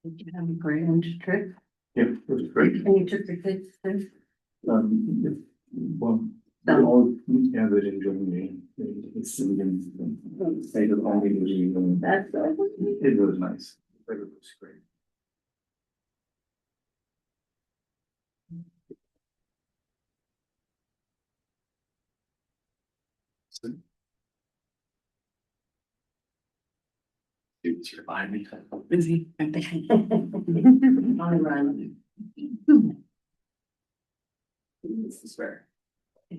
Did you have a grand trip? Yeah, it was great. And you took the kids too? Well, they're all gathered in Germany. It's say that only was That's so. it was nice. It was great. It's remind me. Busy. On the run. This is fair. Yeah.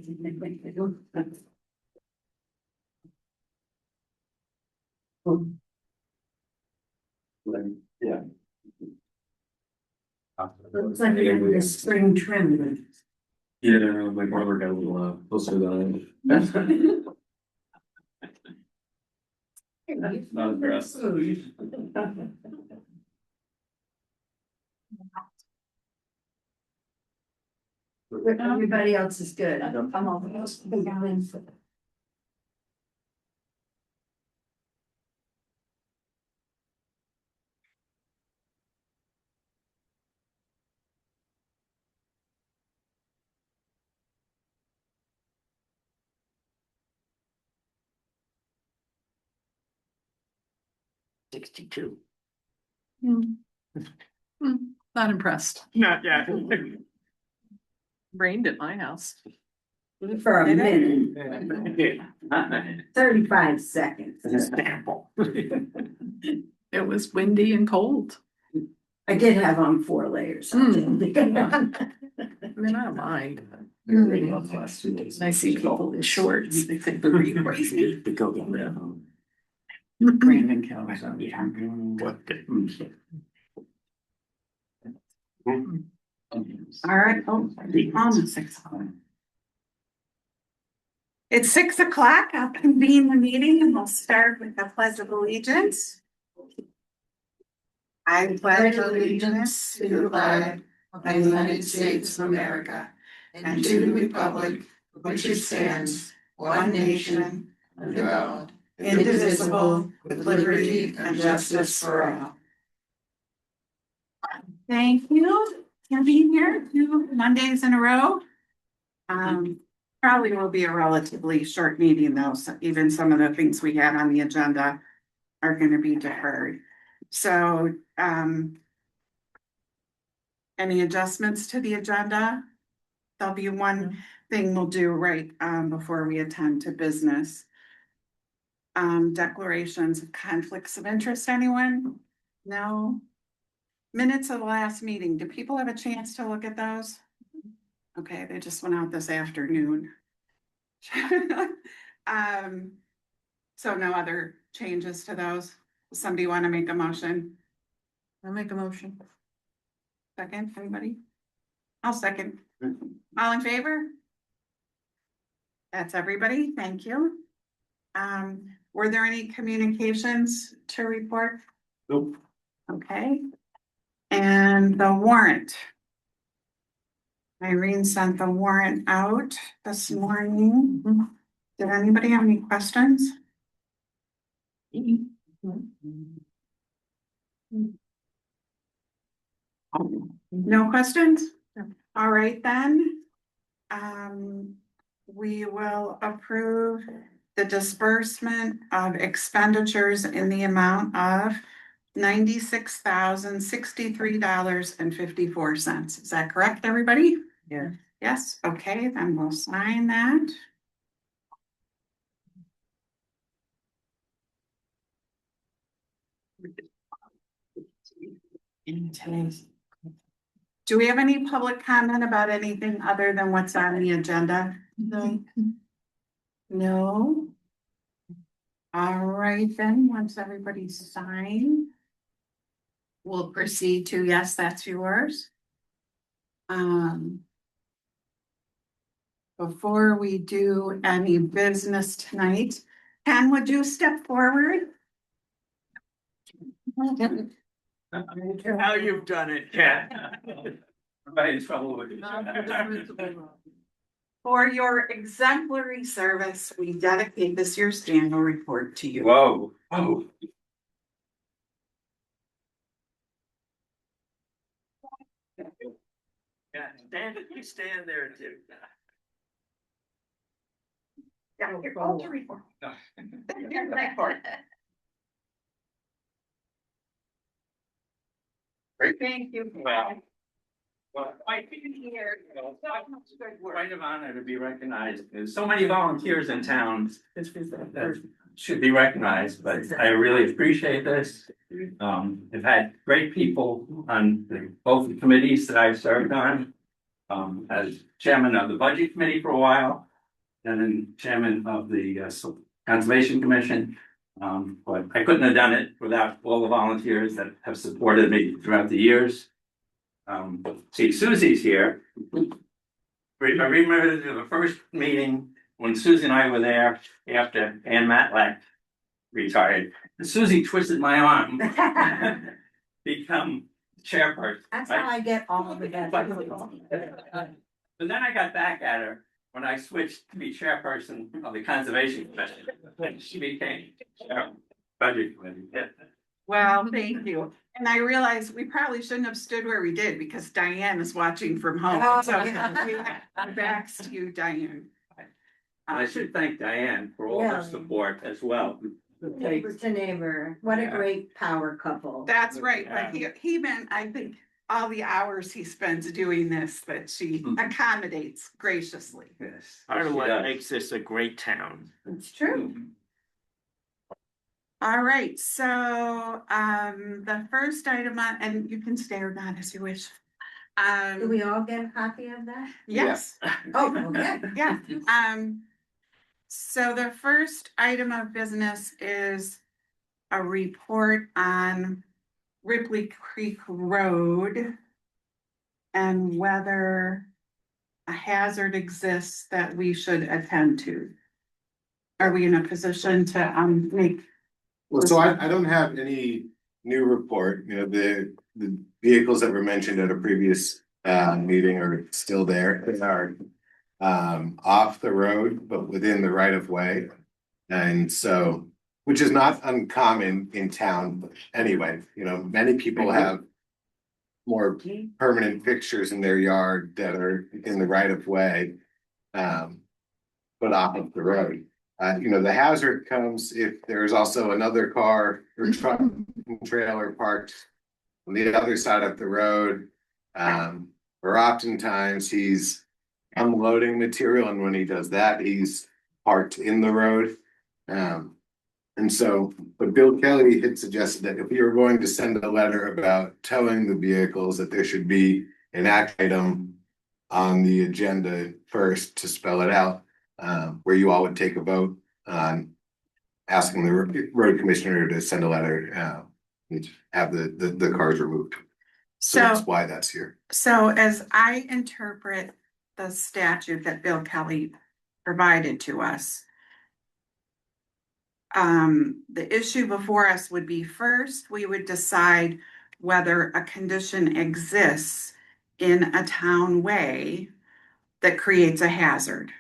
Looks like you have this spring trim. Yeah, my brother got a little closer than not addressed. Everybody else is good. I'm all. 62. Not impressed. Not yet. Rained at my house. For a minute, 35 seconds. It was windy and cold. I did have on 4 layers. I mean, I don't mind. And I see people in shorts, they think they're really crazy. Brandon Kelly. What? All right, almost 6 o'clock. It's 6 o'clock. I'll convene the meeting and we'll start with the Pledge of Allegiance. I pledge allegiance to the flag of the United States of America and to the republic for which it stands, one nation, under God, indivisible, with liberty and justice for all. Thank you for being here 2 Mondays in a row. Probably will be a relatively short meeting though, so even some of the things we had on the agenda are going to be deferred. So, any adjustments to the agenda? There'll be one thing we'll do right before we attend to business. Declarations of conflicts of interest, anyone? No? Minutes of the last meeting, do people have a chance to look at those? Okay, they just went out this afternoon. So no other changes to those? Somebody want to make a motion? I'll make a motion. Second, anybody? I'll second. All in favor? That's everybody, thank you. Were there any communications to report? Nope. Okay. And the warrant. Irene sent the warrant out this morning. Did anybody have any questions? No questions? All right then. We will approve the disbursement of expenditures in the amount of $96,063.54. Is that correct, everybody? Yeah. Yes, okay, then we'll sign that. Do we have any public comment about anything other than what's on the agenda? No. No. All right, then, once everybody's signed, we'll proceed to, yes, that's yours. Before we do any business tonight, Ken, would you step forward? How you've done it, Ken. Right, trouble with you. For your exemplary service, we dedicate this year's annual report to you. Whoa, oh. Yeah, you stand there too. Yeah, you're all to report. Here's the report. Thank you. Well, quite an honor to be recognized. There's so many volunteers in town that should be recognized, but I really appreciate this. I've had great people on both the committees that I've served on. As chairman of the budget committee for a while, and then chairman of the conservation commission. But I couldn't have done it without all the volunteers that have supported me throughout the years. See, Susie's here. I remember the first meeting when Susie and I were there after Ann Matlack retired. And Susie twisted my arm, become chairperson. That's how I get all of the best. But then I got back at her when I switched to be chairperson of the conservation commission. And she became chair of budget committee. Well, thank you. And I realized we probably shouldn't have stood where we did because Diane is watching from home. So we have our backs to you, Diane. And I should thank Diane for all her Yeah. support as well. Neighbor to neighbor, what a Yeah. great power couple. That's right, but he meant, I think, all the hours he spends doing this, that she accommodates graciously. Yes. Part of She what does. makes this a great town. It's true. All right, so the first item on, and you can stay or not as you wish. Do we all get a copy of that? Yes. Oh, okay. Yeah, so the first item of business is a report on Rippley Creek Road and whether a hazard exists that we should attend to. Are we in a position to make? Well, so I don't have any new report, the vehicles that were mentioned at a previous meeting are still there. They are off the road, but within the right of way. And so, which is not uncommon in town, but anyway, many people have more permanent fixtures in their yard that are in the right of way, but off of the road. The hazard comes if there's also another car or truck and trailer parked on the other side of the road. Or oftentimes he's unloading material, and when he does that, he's parked in the road. And so, but Bill Kelly had suggested that if we were going to send a letter about towing the vehicles, that there should be an act item on the agenda first to spell it out. Where you all would take a vote on asking the road commissioner to send a letter, and have the cars removed. So that's why that's here. So as I interpret the statute that Bill Kelly provided to us, the issue before us would be first, we would decide whether a condition exists in a town way that creates a hazard.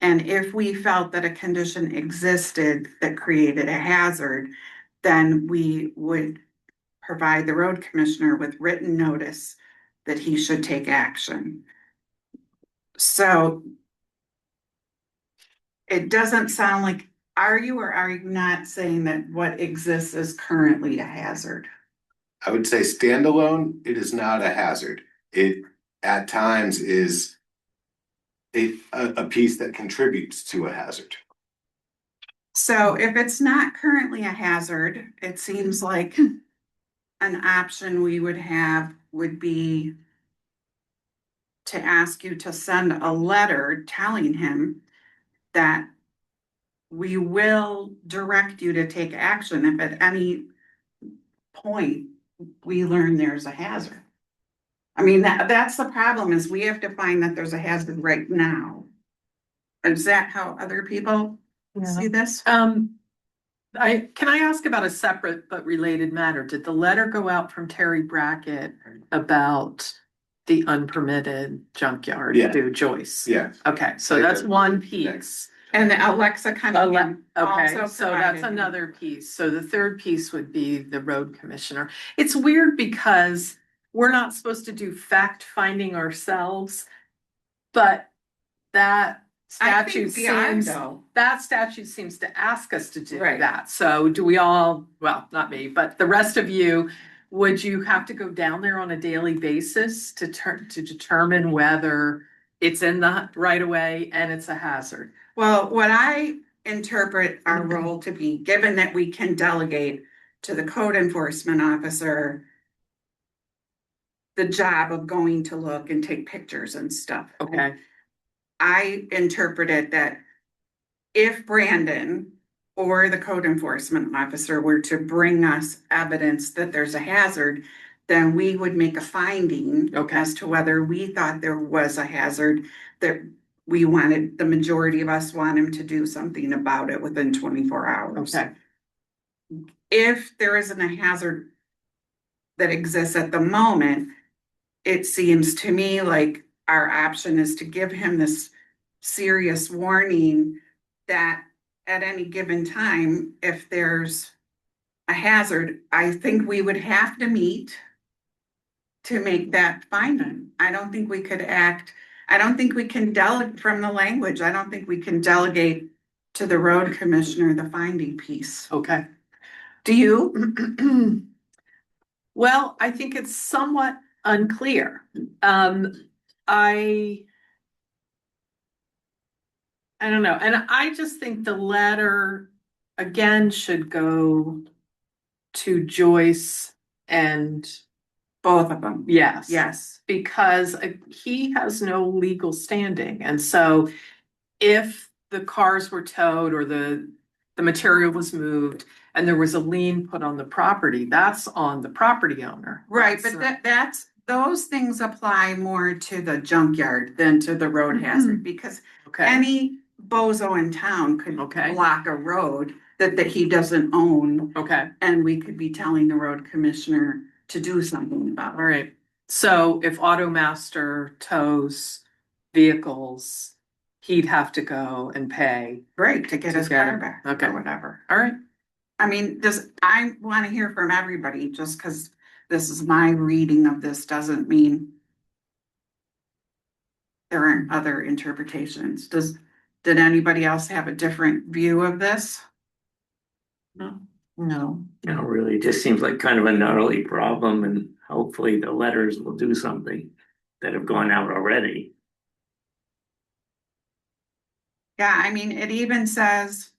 And if we felt that a condition existed that created a hazard, then we would provide the road commissioner with written notice that he should take action. So it doesn't sound like, are you or are you not saying that what exists is currently a hazard? I would say standalone, it is not a hazard. It at times is a piece that contributes to a hazard. So if it's not currently a hazard, it seems like an option we would have would be to ask you to send a letter telling him that we will direct you to take action if at any point we learn there's a hazard. I mean, that's the problem, is we have to find that there's a hazard right now. Is that how other people see this? Can I ask about a separate but related matter? Did the letter go out from Terry Brackett about the unpermitted junkyard Yeah. to Joyce? Yeah. Okay, so that's one piece. And Alexa Cunningham Okay, also so that's provided- another piece. So the third piece would be the road commissioner. It's weird because we're not supposed to do fact finding ourselves, but that I think statute we are seems, though. that statute seems to ask us to do Right. that. So do we all, well, not me, but the rest of you, would you have to go down there on a daily basis to determine whether it's in the right of way and it's a hazard? Well, what I interpret our role to be, given that we can delegate to the code enforcement officer the job of going to look and take pictures and stuff. Okay, I interpret it that if Brandon or the code enforcement officer were to bring us evidence that there's a hazard, then we would make a finding Okay. as to whether we thought there was a hazard, that we wanted, the majority of us want him to do something about it within 24 hours. okay, If there isn't a hazard that exists at the moment, it seems to me like our option is to give him this serious warning that at any given time, if there's a hazard, I think we would have to meet to make that finding. I don't think we could act, I don't think we can delegate from the language. I don't think we can delegate to the road commissioner the finding piece. okay. Do you? Well, I think it's somewhat unclear. I don't know, and I just think the letter again should go to Joyce and Both of them. yes. Yes. Because he has no legal standing, and so if the cars were towed or the material was moved and there was a lien put on the property, that's on the property owner. Right, That's, but that's, those things apply more to the junkyard than to the road hazard, because okay, any bozo in town could Okay. block a road that he doesn't own, okay, and we could be telling the road commissioner to do something about all it. right. So if Automaster tows vehicles, he'd have to go and pay. Great, to get To his get car it. back Okay. or whatever. All right, I mean, I wanna hear from everybody, just cause this is my reading of this doesn't mean there aren't other interpretations. Did anybody else have a different view of this? No. No. No, really, it just seems like kind of a gnarly problem, and hopefully the letters will do something that have gone out already. Yeah, I mean, it even says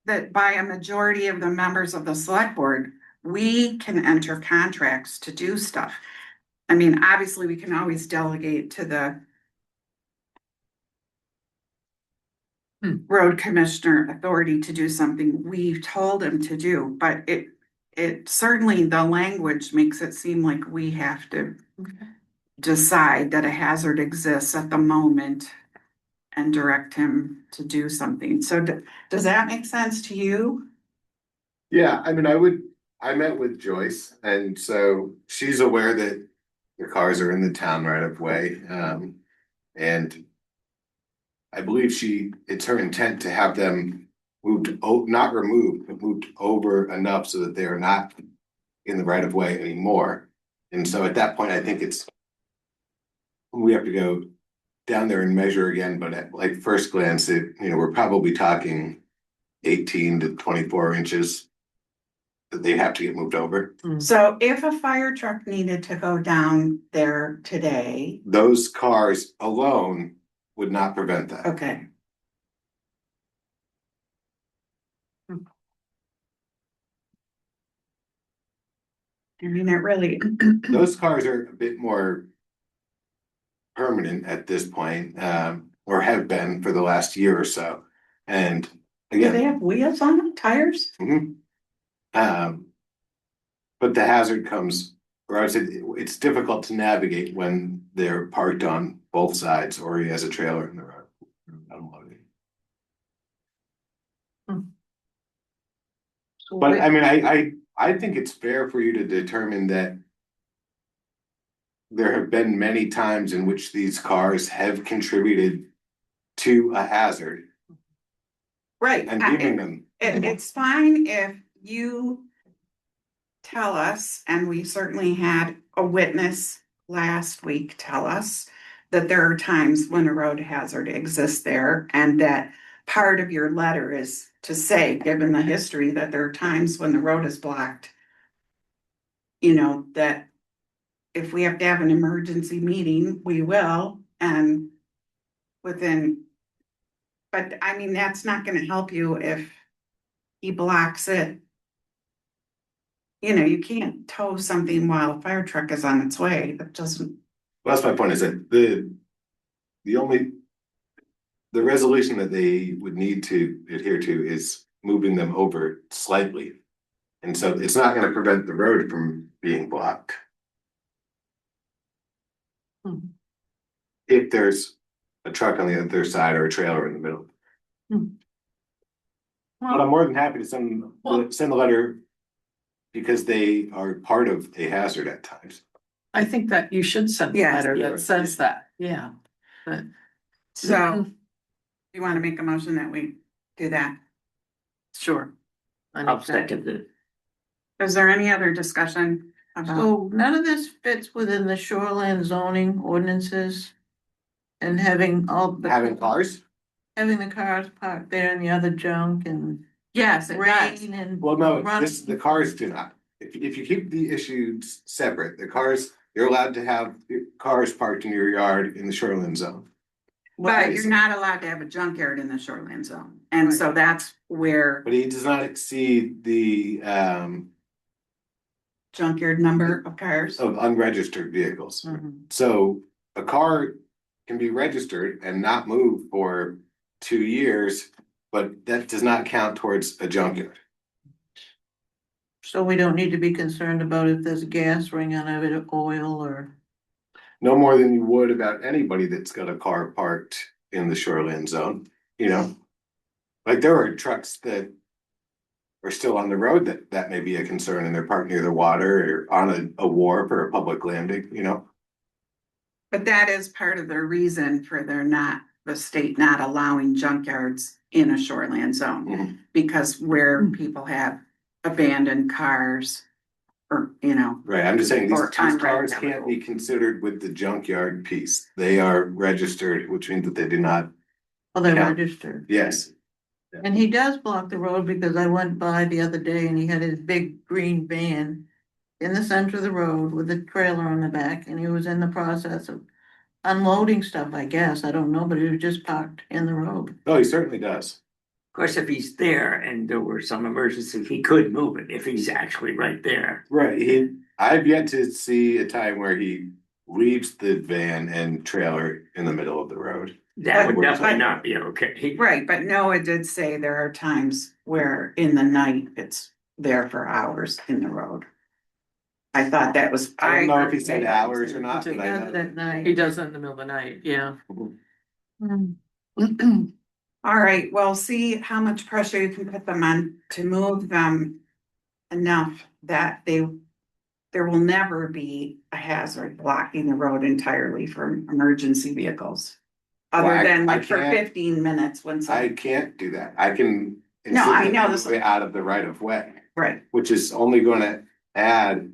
that by a majority of the members of the select board, we can enter contracts to do stuff. I mean, obviously, we can always delegate to the road commissioner authority to do something we've told him to do, but it certainly, the language makes it seem like we have to decide that a hazard exists at the moment and direct him to do something. So does that make sense to you? Yeah, I mean, I met with Joyce, and so she's aware that the cars are in the town right of way. And I believe it's her intent to have them moved, not removed, but moved over enough so that they are not in the right of way anymore. And so at that point, I think we have to go down there and measure again, but at like first glance, we're probably talking 18 to 24 inches that they have to get moved over. So if a fire truck needed to go down there today, Those cars alone would not prevent that. okay. I mean, it really, Those cars are a bit more permanent at this point, or have been for the last year or so. And do they again, have wheels on them, tires? mhm. But the hazard comes, or I would say it's difficult to navigate when they're parked on both sides or he has a trailer in the road. Unloading. But I mean, I think it's fair for you to determine that there have been many times in which these cars have contributed to a hazard Right. and giving them. It's fine if you tell us, and we certainly had a witness last week tell us that there are times when a road hazard exists there, and that part of your letter is to say, given the history, that there are times when the road is blocked. You know, that if we have to have an emergency meeting, we will, and within. But I mean, that's not gonna help you if he blocks it. You know, you can't tow something while a fire truck is on its way. That doesn't. Well, that's my point, is that the only. The resolution that they would need to adhere to is moving them over slightly. And so it's not gonna prevent the road from being blocked. Hmm. If there's a truck on the other side or a trailer in the middle. But I'm more than happy to send the letter. Because they are part of a hazard at times. I think that you should send a Yes. letter Yeah. that says that, yeah. But So, you wanna make a motion that we do that? sure. I I'll think that- second it. Is there any other discussion about? So none of this fits within the shoreline zoning ordinances? And having all the. Having cars? Having the cars parked there and the other junk and Yes, it does. rain and. Well, no, run- the cars do not. If you keep the issues separate, the cars, you're allowed to have cars parked in your yard in the shoreline zone. But you're not allowed to have a junkyard in the shoreline zone, and so that's where But he does not exceed the junkyard number of cars. of unregistered vehicles. Mhm. So a car can be registered and not move for 2 years, but that does not count towards a junkyard. So we don't need to be concerned about if there's a gas ring on it, or oil or. No more than you would about anybody that's got a car parked in the shoreline zone, you know? Like there are trucks that are still on the road that may be a concern, and they're parked near the water or on a wharf or a public landing, you know? But that is part of the reason for the state not allowing junkyards in a shoreline zone. Mhm. Because where people have abandoned cars or, you know, Right, I'm just saying these Or unregistered. cars can't be considered with the junkyard piece. They are registered, which means that they do not, Well, they're Yeah. registered. yes. And he does block the road because I went by the other day and he had his big green van in the center of the road with a trailer on the back, and he was in the process of unloading stuff, I guess. I don't know, but he was just parked in the road. Oh, he certainly does. Of course, if he's there and there were some emergency, he could move it if he's actually right there. Right, I've yet to see a time where he leaves the van and trailer in the middle of the road. That would But- definitely not be okay. right, but Noah did say there are times where in the night it's there for hours in the road. I thought that was. I don't know if he said hours or not, He but I does know. it at night. He does it in the middle of the night, yeah. All right, well, see how much pressure you can put them on to move them enough that there will never be a hazard blocking the road entirely from emergency vehicles. Well, Other I- than I like for can't- 15 minutes when I some, can't do that. I can. No, I know this this- way out of the right of way, right, which is only gonna add,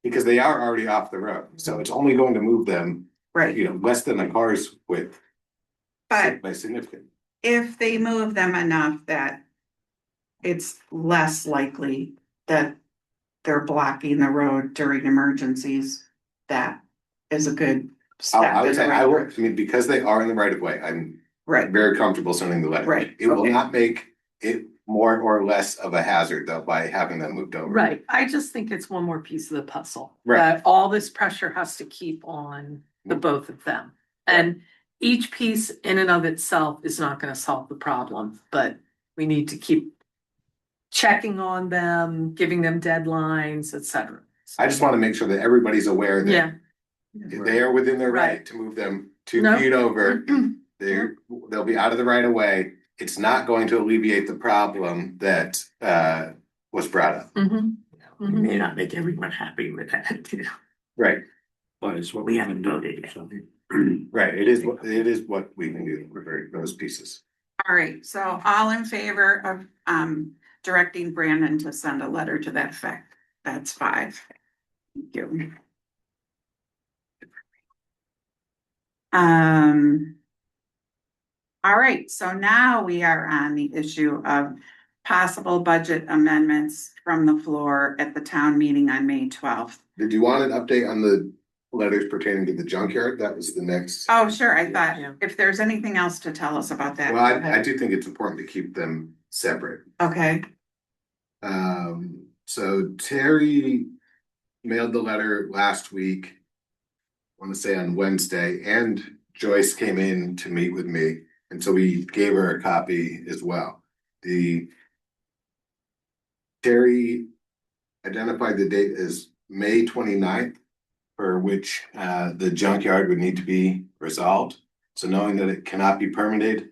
because they are already off the road, so it's only going to move them, right. you know, less than a car's width. But By significant. if they move them enough that it's less likely that they're blocking the road during emergencies, that is a good step. I in would the say, right I direction. mean, because they are in the right of way, I'm Right, very comfortable sending the letter. Right, It will okay. not make it more or less of a hazard though by having them moved over. Right, I just think it's one more piece of the puzzle. Right. That all this pressure has to keep on the both of them. And each piece in and of itself is not gonna solve the problem, but we need to keep checking on them, giving them deadlines, et cetera. I just wanna make sure that everybody's aware that Yeah. they are within their right Right. to move them 2 No. feet over. They'll be out of the right of way. It's not going to alleviate the problem that was brought up. Mhm. We may not make everyone happy with that, you know, Right, but it's what we haven't voted yet. right. It is what we can do for those pieces. all right, so all in favor of directing Brandon to send a letter to that effect? That's 5. Thank you. All right, so now we are on the issue of possible budget amendments from the floor at the town meeting on May 12th. Did you want an update on the letters pertaining to the junkyard? That was the next. Oh, sure, I thought Yeah. if there's anything else to tell us about that. Well, go I ahead. do think it's important to keep them separate. Okay, So Terry mailed the letter last week. I want to say on Wednesday, and Joyce came in to meet with me, and so we gave her a copy as well. Terry identified the date as May 29th, for which the junkyard would need to be resolved. So knowing that it cannot be permitted,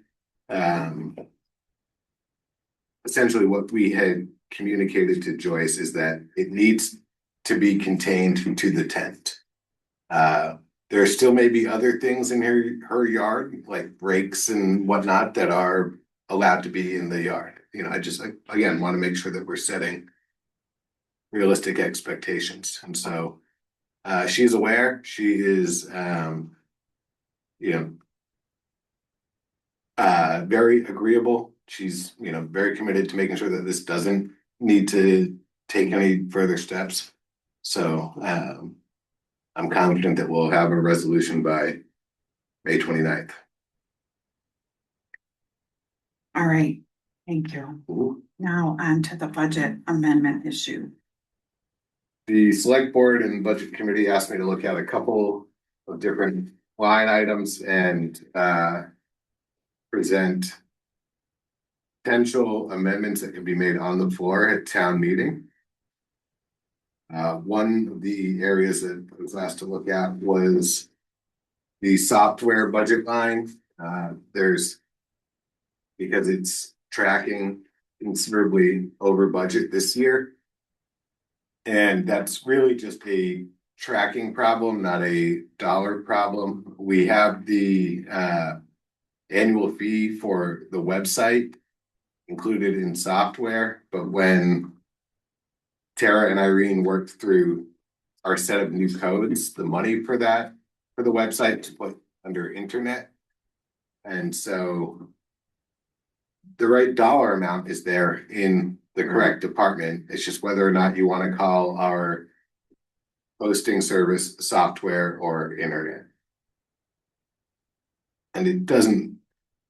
essentially what we had communicated to Joyce is that it needs to be contained to the tent. There still may be other things in her yard, like rakes and whatnot, that are allowed to be in the yard. You know, I just, again, want to make sure that we're setting realistic expectations. And so she's aware, she is, very agreeable. She's, very committed to making sure that this doesn't need to take any further steps. So I'm confident that we'll have a resolution by May 29th. all right, thank you. Now on to the budget amendment issue. The select board and budget committee asked me to look at a couple of different line items and present potential amendments that could be made on the floor at town meeting. One of the areas that I was asked to look at was the software budget line. Because it's tracking considerably over budget this year. And that's really just a tracking problem, not a dollar problem. We have the annual fee for the website included in software, but when Tara and Irene worked through our set of new codes, the money for that, for the website to put under internet. And so the right dollar amount is there in the correct department. It's just whether or not you want to call our hosting service software or internet. And it doesn't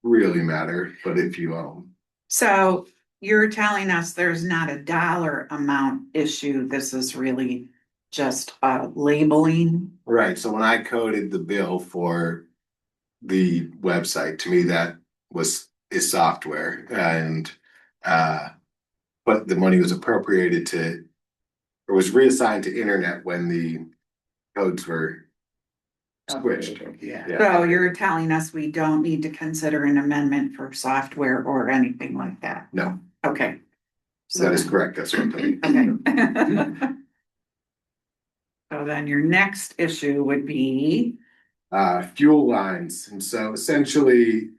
really matter, but if you own. So you're telling us there's not a dollar amount issue, this is really just labeling? Right, so when I coded the bill for the website, to me that is software, and but the money was appropriated to, or was reassigned to internet when the codes were switched. Yeah. So you're telling us we don't need to consider an amendment for software or anything like that? No, Okay. so that is correct, that's what I'm telling you. Okay. So then your next issue would be? Fuel lines, and so essentially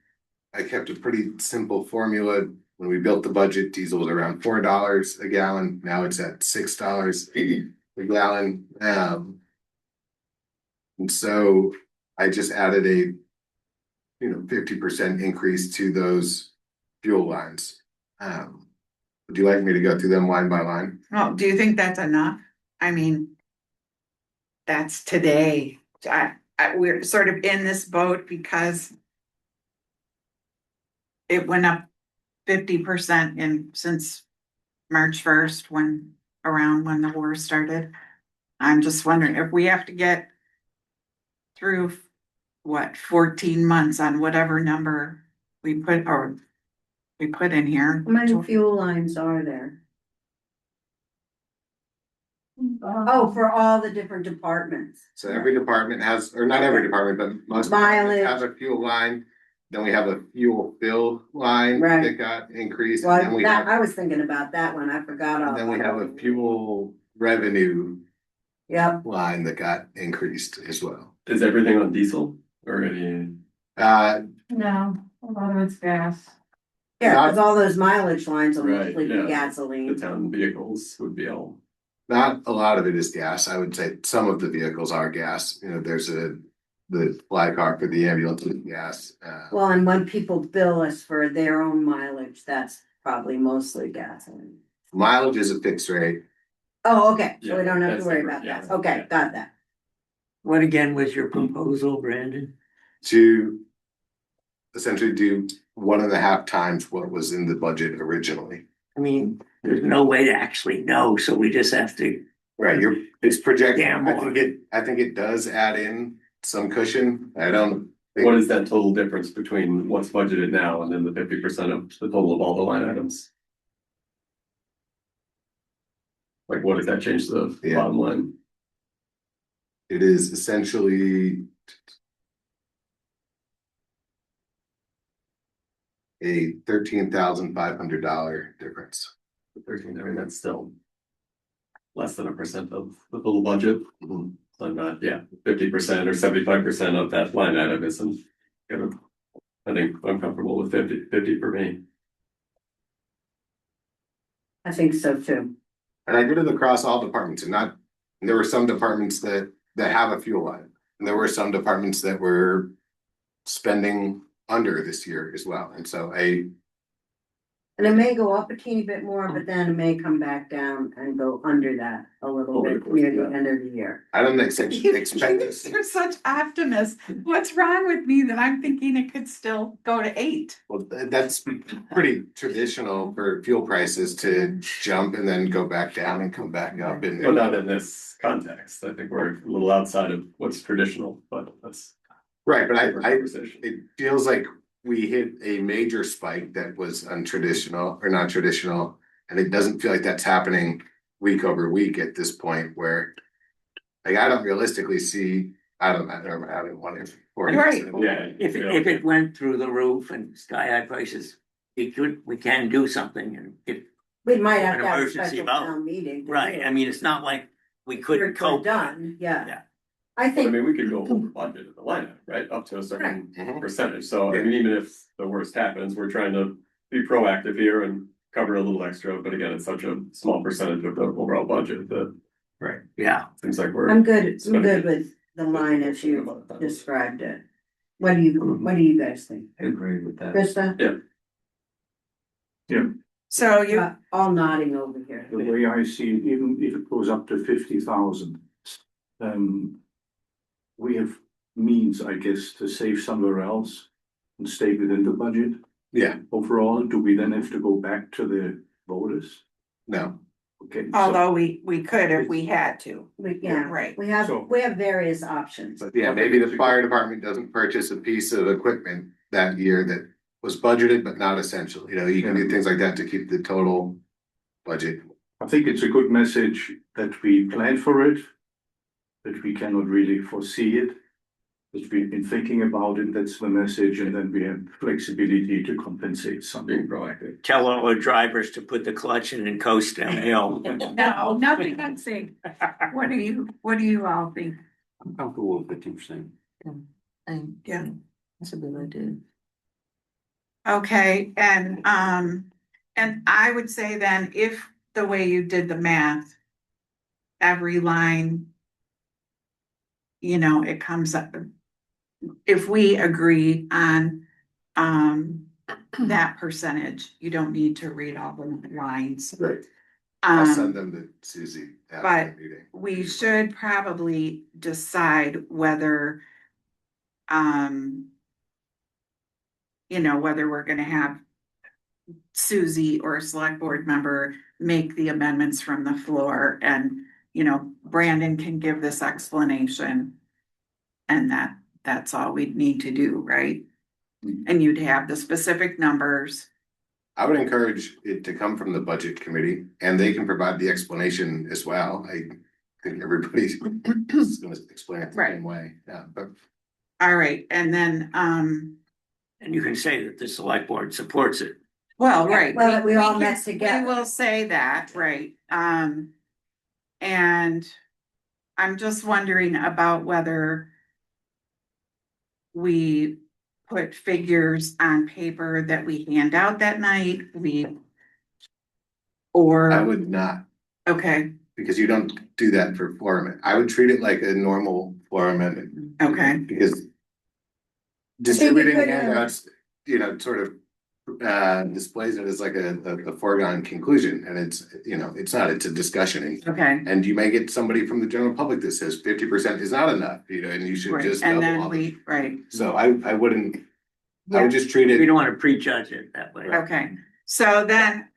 I kept a pretty simple formula. When we built the budget, diesel was around $4 a gallon. Now it's at $6 a gallon. And so I just added a 50% increase to those fuel lines. Would you like me to go through them line by line? Well, do you think that's enough? I mean, that's today. We're sort of in this boat because it went up 50% since March 1st, around when the war started. I'm just wondering if we have to get through 14 months on whatever number we put in here. How many fuel lines are there? Oh, for all the different departments. So every department has, or not every department, but most departments have a fuel line. Then we have a fuel fill line Right. that got increased. And then Well, we that, have, I was thinking about that one, I forgot all. and then we have a fuel revenue Yep, line that got increased as well. Is everything on diesel or any? no, a lot of it's gas. Yeah, cause all those mileage lines will Right, mostly be yeah. The gasoline. town vehicles would be all Not a lot of it is gas. I would say some of the vehicles are gas. You know, there's the fly car for the ambulance with gas. Well, and when people bill us for their own mileage, that's probably mostly gasoline. Mileage is a fixed rate. Oh, okay, so we Yeah, don't have to that's worry different, about that. yeah. Okay, got that. What again was your proposal, Brandon? To essentially do 1.5 times what was in the budget originally. I mean, there's no way to actually know, so we just have to. Right, it's projected. Damn I think it does add in some cushion. I don't. What is that total difference between what's budgeted now and then the 50% of the total of all the line items? Like, what does that change to the Yeah. bottom line? It is essentially a $13,500 difference. 13, I mean, that's still less than 1% of the total budget. Mhm. So not, 50% or 75% of that line item isn't gonna, I think I'm comfortable with 50 for me. I think so too. And I did it across all departments and there were some departments that have a fuel line. And there were some departments that were spending under this year as well. And so And it may go up a teeny bit more, but then it may come back down and go under that a little Over the bit course near of the that. end of the year. I don't expect this. You're such optimists. What's wrong with me that I'm thinking it could still go to 8? Well, that's pretty traditional for fuel prices to jump and then go back down and come back up. But And not in this context. I think we're a little outside of what's traditional, but that's. right, but Conversation. it feels like we hit a major spike that was untraditional or not traditional. And it doesn't feel like that's happening week over week at this point where like I don't realistically see, I don't having one in 40. Right. Yeah. If it went through the roof and sky high prices, we can do something, and if, We might have An to have a emergency special vote. town meeting. to do right, it. I mean, it's not like we We're couldn't cope. done, Yeah. yeah. I I think, mean, we could go over budget at the line, item, right, up to a certain Mhm. percentage, so I mean, even if the worst happens, we're trying to be proactive here and cover a little extra, but again, it's such a small percentage of the overall budget that Yeah, seems like we're. I'm good spending with the line as you described it. What do you guys think? I agree with that. Krista? So you, All nodding over here. The way I see it, even if it goes up to 50,000, we have means, I guess, to save somewhere else and stay within the budget. Yeah, Overall, do we then have to go back to the voters? no, Okay. although we could if we had to. Yeah, Right. we So- have various options. but yeah, maybe the fire department doesn't purchase a piece of equipment that year that was budgeted but not essential. You know, you can do things like that to keep the total budget. I think it's a good message that we plan for it, that we cannot really foresee it. That we've been thinking about it, that's the message, and then we have flexibility to compensate Being something. proactive. tell all our drivers to put the clutch in and coast downhill. No, nothing I'm saying. What do you all think? I'm comfortable with 15%. Yeah, that's a good idea. Okay, and I would say then if the way you did the math, every line, it comes up. If we agree on that percentage, you don't need to read all the lines. Right. I'll send Um, them to Susie but- after the meeting. we should probably decide whether whether we're gonna have Susie or a select board member make the amendments from the floor and, Brandon can give this explanation. And that's all we'd need to do, right? And you'd have the specific numbers. I would encourage it to come from the budget committee and they can provide the explanation as well. I think everybody's gonna explain it the Right. same way, yeah, but. All right, and then, And you can say that the select board supports it. well, right. Well, we all can- met together. We will say that, right, and I'm just wondering about whether we put figures on paper that we hand out that night, I or, would not, okay, because you don't do that for floor amendment. I would treat it like a normal floor amendment. Okay. Because distributing could have- handouts, sort of displays it as like a foregone conclusion, and it's not, it's a discussion. Okay. And you may get somebody from the general public that says 50% is not enough, and you should Right, just and double then all it. right, So I wouldn't, I would just treat We it, don't wanna prejudge it that way. okay, so then.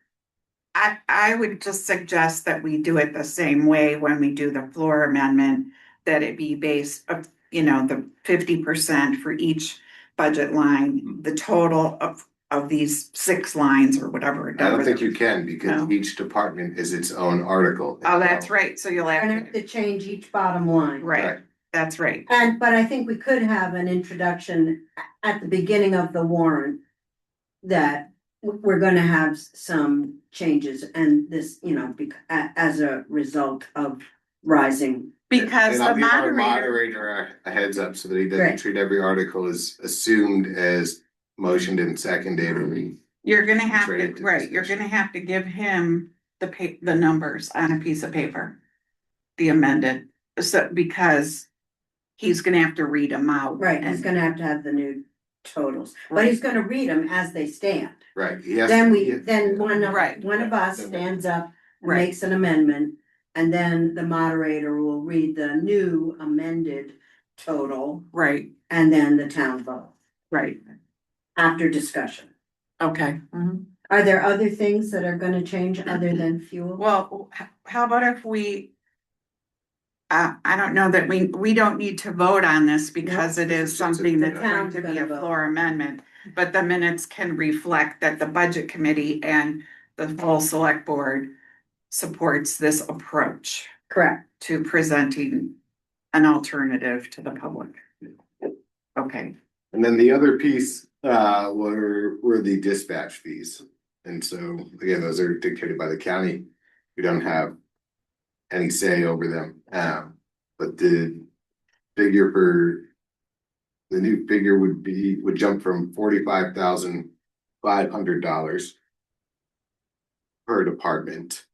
I would just suggest that we do it the same way when we do the floor amendment, that it be based of, the 50% for each budget line, the total of these 6 lines or whatever. I don't think you can, because No. each department is its own article. Oh, that's right, so you'll And have have to, to change each bottom line. right, that's right. But I think we could have an introduction at the beginning of the warrant. That we're gonna have some changes and this, as a result of rising. Because And I'll the give our moderator, moderator a heads up so that he doesn't Right. treat every article as assumed as motioned and seconded. you're gonna have Trade to, it to right, you're discussion. gonna have to give him the numbers on a piece of paper. The amended, so, because he's gonna have to read them out. Right, he's and- gonna have to have the new totals, but he's gonna read them as they stand. Right, yes. Then Right. one of us stands up and Right. makes an amendment. And then the moderator will read the new amended total Right, and then the town vote right, after discussion. okay. Are there other things that are gonna change other than fuel? Well, how about if we? I don't know that we don't need to vote on this because it is something that's going to be a floor amendment. But the minutes can reflect that the budget committee and the full select board supports this approach Correct. to presenting an alternative to the public. Okay, And then the other piece were the dispatch fees. And so again, those are dictated by the county. We don't have any say over them. But the new figure would jump from $45,500 per department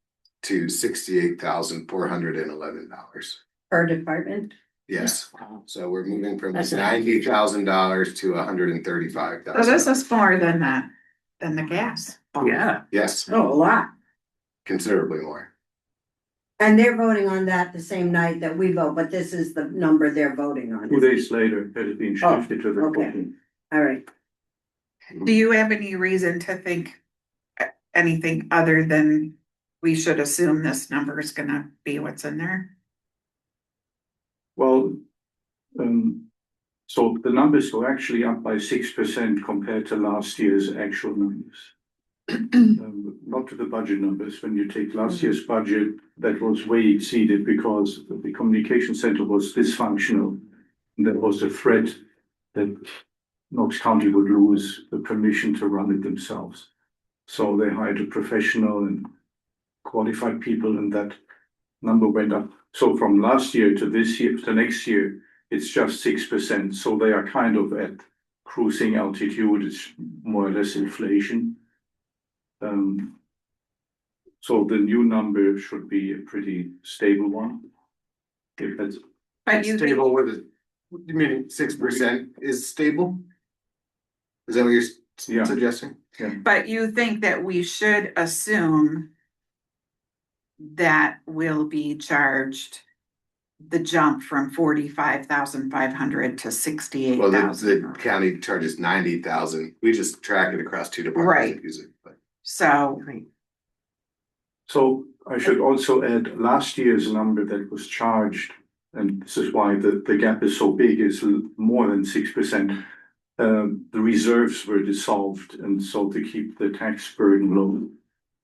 to $68,411. Per department. Yes, so we're moving from That's an- $90,000 to $135,000. so this is more than that, than the gas. Yeah, Yes, Oh, a lot. considerably more. And they're voting on that the same night that we vote, but this is the number they're voting on. 2 days later, it has been Oh, shifted to the okay. 14th. All right. Do you have any reason to think anything other than we should assume this number is gonna be what's in there? Well, so the numbers go actually up by 6% compared to last year's actual numbers. Not to the budget numbers. When you take last year's budget, that was way exceeded because the communication center was dysfunctional. There was a threat that Knox County would lose the permission to run it themselves. So they hired a professional and qualified people, and that number went up. So from last year to this year to next year, it's just 6%. So they are kind of at cruising altitude. It's more or less inflation. So the new number should be a pretty stable one. If that's, But you think, Stable with it, you mean 6% is stable? Is that what you're Yeah. suggesting? but you think that we should assume that will be charged the jump from 45,500 to Well, 68,000. the county charges 90,000. We just track it across 2 departments. Right. that use it, but- So, so I should also add last year's number that was charged, and this is why the gap is so big, is more than 6%. The reserves were dissolved, and so to keep the tax burden low.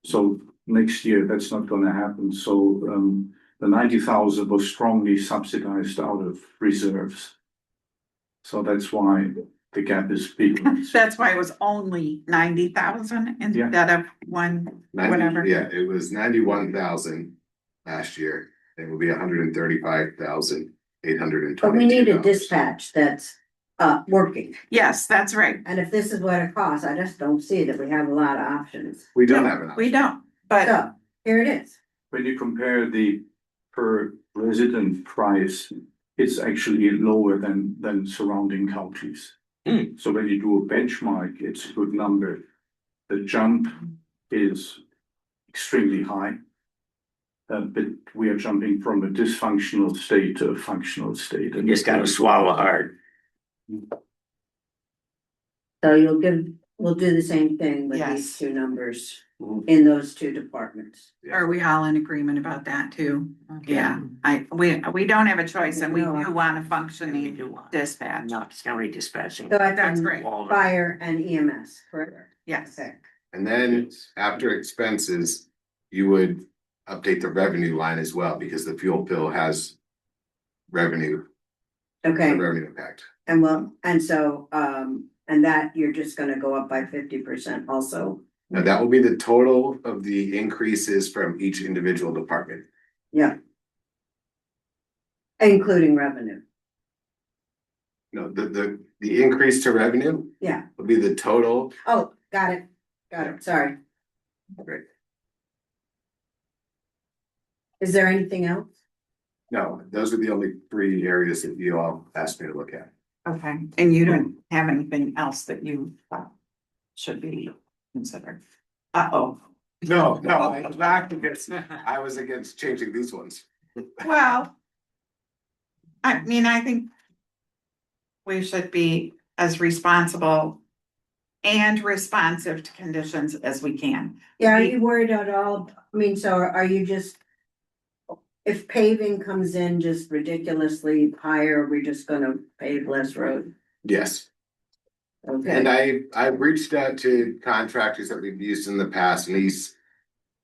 So next year, that's not gonna happen. So the 90,000 was strongly subsidized out of reserves. So that's why the gap is big. that's why it was only 90,000 instead of one, 90 whatever. Yeah, it was 91,000 last year. It will be 135,822. But we need a dispatch that's working. Yes, that's right. And if this is what it costs, I just don't see that we have a lot of options. We don't have enough. We don't, but So, here it is. When you compare the per resident price, it's actually lower than surrounding counties. So when you do a benchmark, it's a good number. The jump is extremely high. But we are jumping from a dysfunctional state to a functional state. You just gotta swallow hard. So we'll do the same thing with these Yes. two numbers in those two departments. Are we all in agreement about that too? Yeah, we don't have a choice and we do want a We functioning do want, dispatch. not county dispatching. So that's That's great. fire and EMS, correct? Yes. Okay. And then after expenses, you would update the revenue line as well, because the fuel bill has revenue, Okay, revenue impact. and so, and that you're just gonna go up by 50% also. Now, that will be the total of the increases from each individual department. Yeah. Including revenue. No, the increase to revenue Yeah. will be the total. Oh, got it. Sorry. Great. Is there anything else? No, those are the only three areas that you all asked me to look at. Okay, and you don't have anything else that you thought should be considered? Uh-oh. No, I was not against, I was against changing these ones. Well, I mean, I think we should be as responsible and responsive to conditions as we can. Yeah, are you worried at all? I mean, so are you just? If paving comes in just ridiculously higher, we're just gonna pave less road? Yes. Okay, And I've reached out to contractors that we've used in the past, and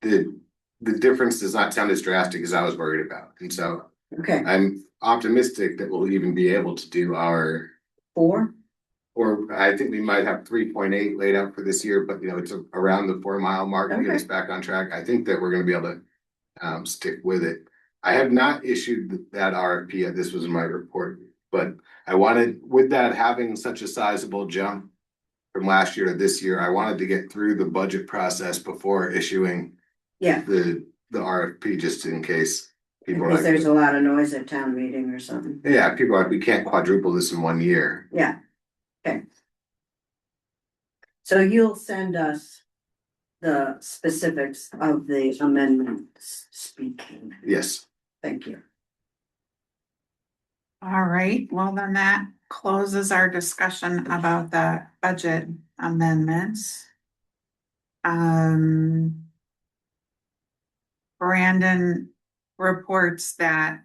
the difference does not sound as drastic as I was worried about. And so okay, I'm optimistic that we'll even be able to do our, 4? or I think we might have 3.8 laid out for this year, but it's around the 4 mile mark to get us back on track. I think that we're gonna be able to stick with it. I have not issued that RFP yet. This was in my report, but I wanted, with that having such a sizable jump from last year to this year, I wanted to get through the budget process before issuing Yeah, the RFP, just in case people are because there's like, a lot of noise at town meeting or something. yeah, people are like, we can't quadruple this in 1 year. Yeah, okay. So you'll send us the specifics of the amendments speaking. Yes. Thank you. All right, well, then that closes our discussion about the budget amendments. Brandon reports that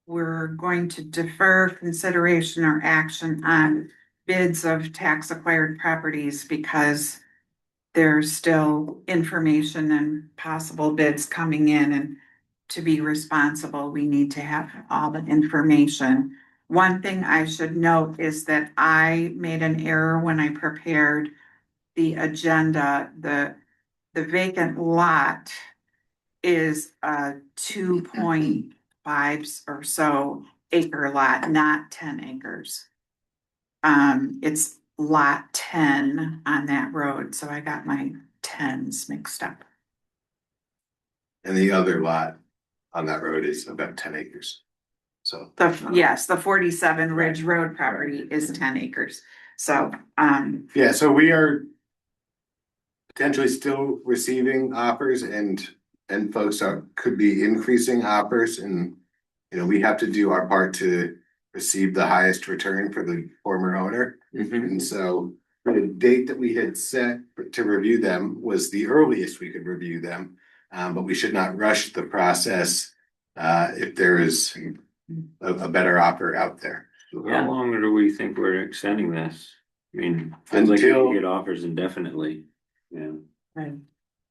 we're going to defer consideration or action on bids of tax acquired properties because there's still information and possible bids coming in, and to be responsible, we need to have all the information. One thing I should note is that I made an error when I prepared the agenda. The vacant lot is a 2.5 or so acre lot, not 10 acres. It's lot 10 on that road, so I got my 10s mixed up. And the other lot on that road is about 10 acres. So. Yes, the 47 Ridge Road property is 10 acres. So, Yeah, so we are potentially still receiving offers, and folks could be increasing offers, and we have to do our part to receive the highest return for the former owner. And so the date that we had set to review them was the earliest we could review them. But we should not rush the process if there is a better offer out there. How long do we think we're extending this? I mean, feels like we Until- can get offers indefinitely, yeah.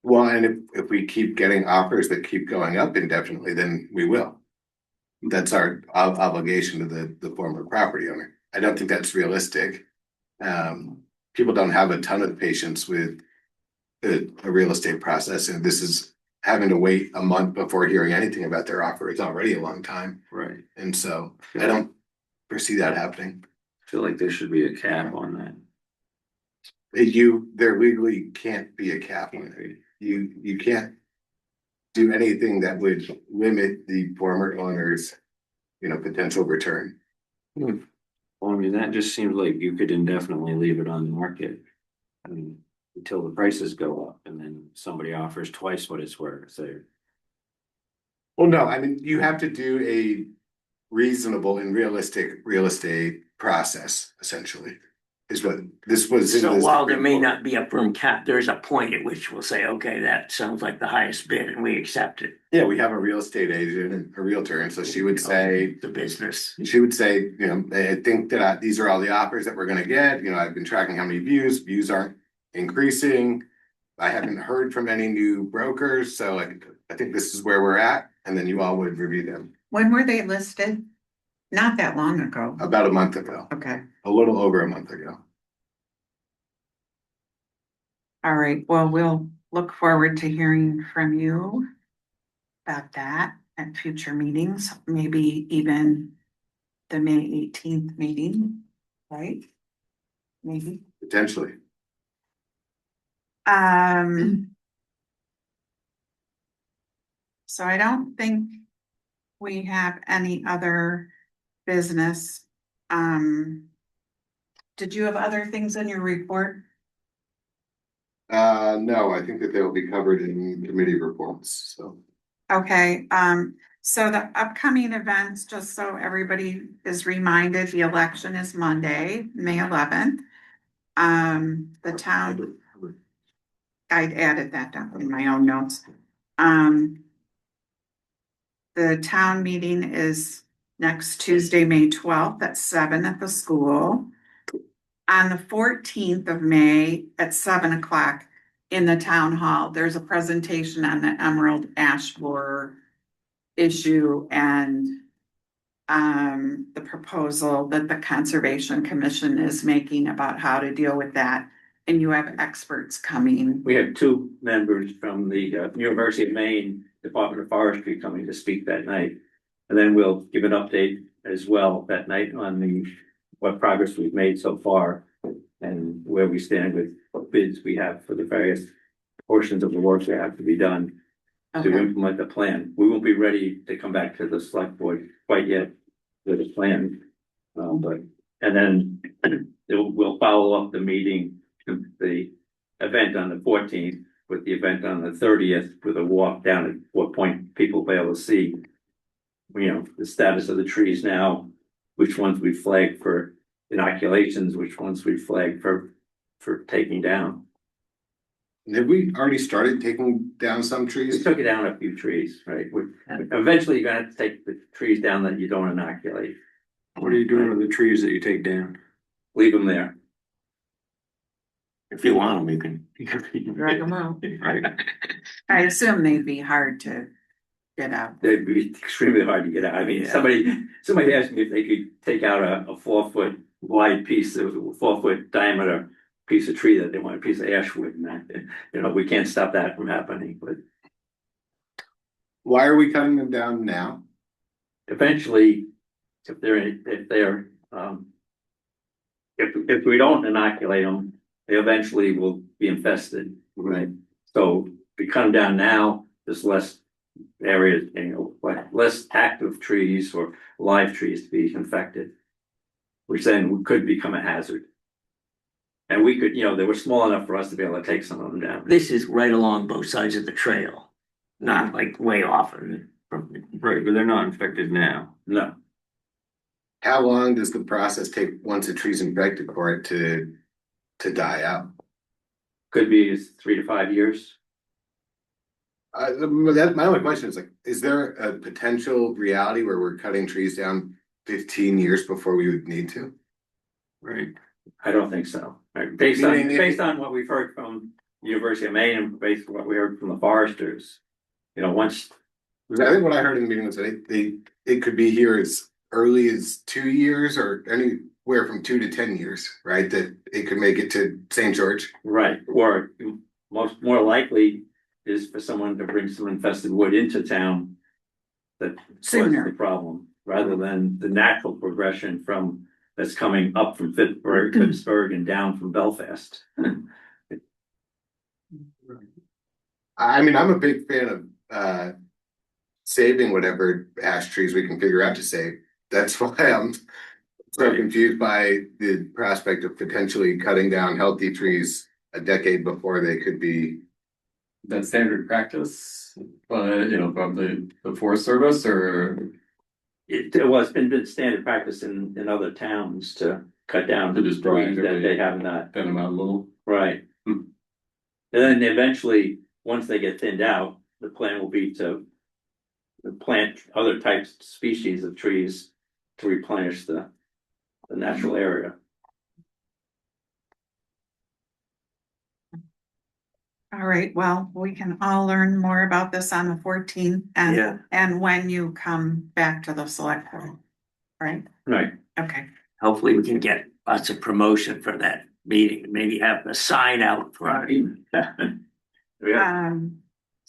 Well, and if we keep getting offers that keep going up indefinitely, then we will. That's our obligation to the former property owner. I don't think that's realistic. People don't have a ton of patience with a real estate process, and this is having to wait a month before hearing anything about their offer. It's already a long time. Right. And so I don't foresee that happening. I feel like there should be a cap on that. There legally can't be a cap on it. You can't do anything that would limit the former owner's, potential return. Well, I mean, that just seems like you could indefinitely leave it on the market. I mean, until the prices go up and then somebody offers twice what it's worth, so. Well, no, I mean, you have to do a reasonable and realistic real estate process, essentially. Is what this was. in So this while there may report. not be a firm cap, there's a point at which we'll say, okay, that sounds like the highest bid and we accept it. Yeah, we have a real estate agent and a realtor, and so she would say, The business. I think that these are all the offers that we're gonna get, I've been tracking how many views aren't increasing. I haven't heard from any new brokers, so I think this is where we're at, and then you all would review them When were they listed? Not that long ago. about a month ago, Okay, a little over a month ago. all right, well, we'll look forward to hearing from you about that at future meetings, maybe even the May 18th meeting, right? Maybe. Potentially. So I don't think we have any other business. Did you have other things in your report? No, I think that they'll be covered in committee reports, so. Okay, so the upcoming events, just so everybody is reminded, the election is Monday, May 11th. The town, I added that down in my own notes. The town meeting is next Tuesday, May 12th at 7 at the school. On the 14th of May at 7 o'clock in the town hall, there's a presentation on the emerald ash borer issue and the proposal that the Conservation Commission is making about how to deal with that. And you have experts coming. We have two members from the University of Maine Department of Forestry coming to speak that night. And then we'll give an update as well that night on what progress we've made so far and where we stand with what bids we have for the various portions of the work that have to be done to Okay. implement the plan. We won't be ready to come back to the select board quite yet with a plan. And then we'll follow up the meeting, the event on the 14th with the event on the 30th with a walk down at what point people will be able to see, the status of the trees now, which ones we flagged for inoculations, which ones we flagged for taking down. Have we already started taking down some We trees? took it down a few trees, right? Eventually you're gonna have to take the trees down that you don't inoculate, What are you doing with the trees that you take down? leave them there. If you want them, you can. Drag them out. Right. I assume they'd be hard to get out. They'd be extremely hard to get out. I mean, Yeah. somebody asked me if they could take out a 4-foot wide piece of 4-foot diameter piece of tree that they want a piece of ash wood, and that, we can't stop that from happening, but Why are we cutting them down now? eventually, if we don't inoculate them, they eventually will be infested, right? So if we cut them down now, there's less areas, like less active trees or live trees to be infected, which then could become a hazard. And we could, they were small enough for us to be able to take some of them down. This is right along both sides of the trail, not like way off of it. Right, but they're not infected now. No, How long does the process take once a tree's infected for it to die out? could be 3 to 5 years. My only question is is there a potential reality where we're cutting trees down 15 years before we would need to? Right. I don't think so. Right, based on what we've heard from the University of Maine and based on what we heard from the foresters, once. Because I think what I heard in the meeting was that it could be here as early as 2 years or anywhere from 2 to 10 years, right? That it could make it to St. George. Right, or more likely is for someone to bring some infested wood into town. That was Sooner. the problem, rather than the natural progression that's coming up from Pittsburgh and down from Belfast. I mean, I'm a big fan of saving whatever ash trees we can figure out to save. That's why I'm so confused by the prospect of potentially cutting down healthy trees a decade before they could be. That's standard practice, but from the Forest Service or It was been standard practice in other towns to cut down To the just trees that proactively- they have not, thin them out a little. right? Hmm. And then eventually, once they get thinned out, the plan will be to plant other types, species of trees to replenish the natural area. All right, well, we can all learn more about this on the 14th Yeah. and when you come back to the select board, right? Right. Okay. Hopefully we can get lots of promotion for that meeting, maybe have the sign out front.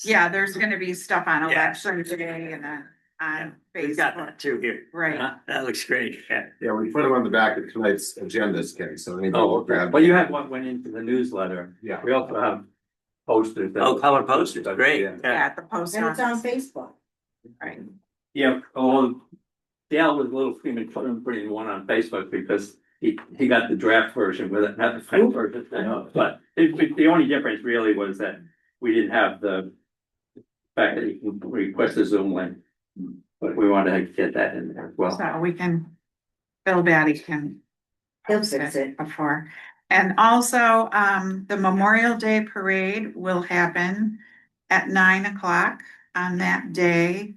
Yeah, there's gonna be stuff on Yeah. election today and then on We've got Facebook, that too here. right? That looks great, yeah. Yeah, we put them on the back of tonight's agendas, Kenny, so anybody Oh, will okay. grab. Well, you have what went into the newsletter. Yeah. We also have posters. that- Oh, color posters, great, Yeah. yeah. At the post And it's on office, Facebook. right? Yeah, oh, Dale was a little premature in putting one on Facebook because he got the draft version with it, not the final version. But the only difference really was that we didn't have the fact that you can request a Zoom link. But we wanted to get that in there as well. So we can, Bill Batty can. He'll post fix it. Before. And also, the Memorial Day Parade will happen at 9 o'clock on that day.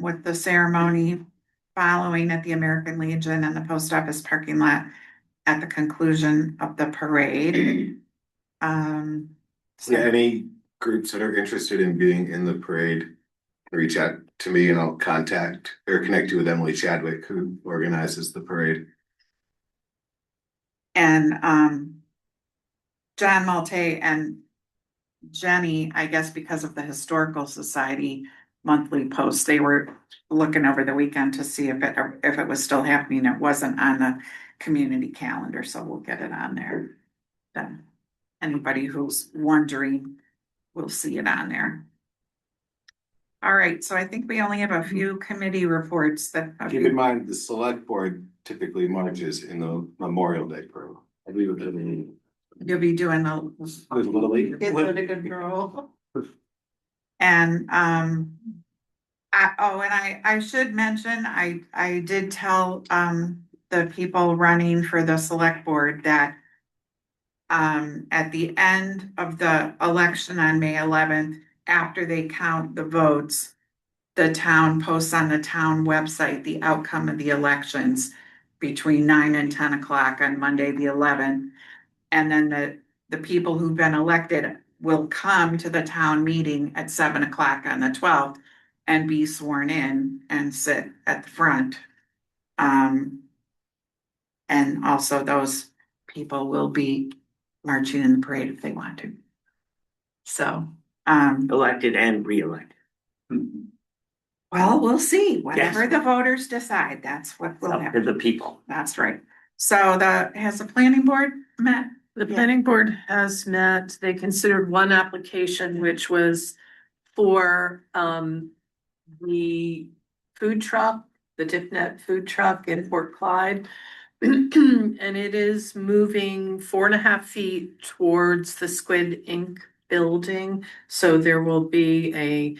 With the ceremony following at the American Legion and the post office parking lot at the conclusion of the parade. Yeah, any groups that are interested in being in the parade, reach out to me and I'll contact or connect you with Emily Chadwick, who organizes the parade. And, John Malte and Jenny, I guess because of the Historical Society monthly post, they were looking over the weekend to see if it was still happening. It wasn't on the community calendar, so we'll get it on there. Then anybody who's wondering will see it on there. All right, so I think we only have a few committee reports that. Keep in mind, the select board typically marches in the Memorial Day parade. I believe it is. You'll be doing the. Little League. Kids under control. And, I should mention, I did tell, the people running for the select board that. At the end of the election on May 11th, after they count the votes. The town posts on the town website the outcome of the elections between 9 and 10 o'clock on Monday, the 11th. And then the people who've been elected will come to the town meeting at 7 o'clock on the 12th and be sworn in and sit at the front. And also those people will be marching in the parade if they want to. So, Elected and re-elected. well, we'll see. Whatever Yes. the voters decide, that's what will Up to happen. the people. That's right. So has the planning board met? The Yeah. planning board has met, they considered one application, which was for the food truck, the DipNet food truck in Port Clyde. And it is moving 4.5 feet towards the Squid Ink building, so there will be a